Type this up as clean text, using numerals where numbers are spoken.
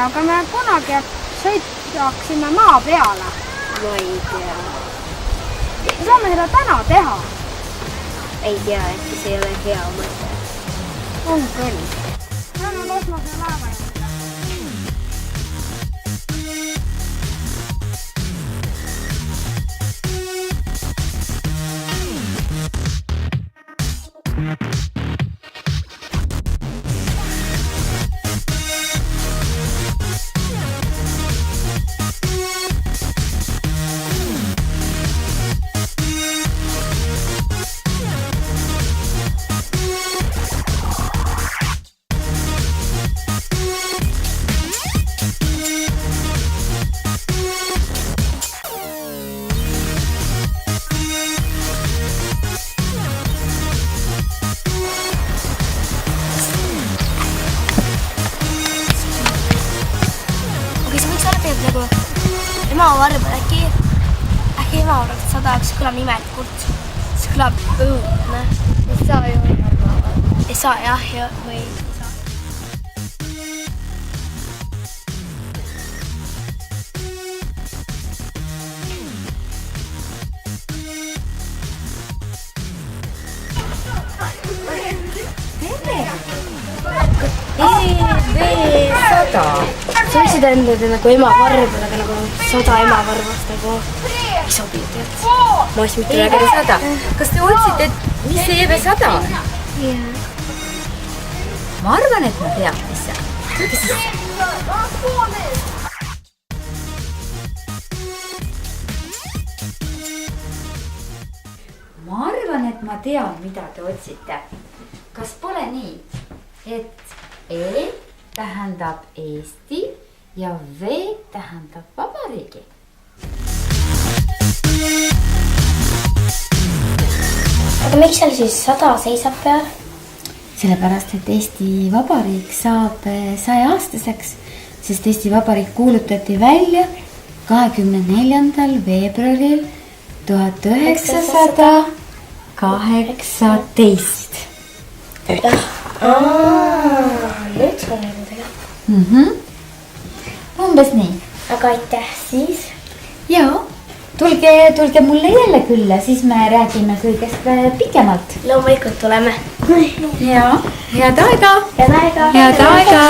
aga me kunagi sõidaksime maa peale. Ma ei tea. Me saame seda täna teha. Ei tea, äkki see ei ole hea mõte. On küll. Lähme kosmose laeva juurde. Nagu emavarb, äkki emavarb sadaks kõlab imelikult, see kõlab õudne. Ei saa ju emavarb. Ei saa jah, või ei saa. EV100. Sa võiksid endada nagu emavarb, aga nagu 100 emavarvast nagu ei sobi, tead. Ma oleks mitte väga. EV100. Kas te otsite, mis see EV100 on? Jah. Ma arvan, et ma tean, mis see on. Tulge sisse. Ma arvan, et ma tean, mida te otsite. Kas pole nii, et E tähendab Eesti ja V tähendab vabariigi? Aga miks seal siis 100 seisab peal? Sellepärast, et Eesti Vabariik saab 100-aastaseks, sest Eesti Vabariik kuulutati välja 24. veebruaril 1918. Nüüd see on nagu tegelikult. Umbes nii. Aga aitäh siis. Jaa, tulge mulle jälle külla, siis me räägime kõigest pikemalt. Loomulikult tuleme. Jaa, head aega! Head aega! Head aega!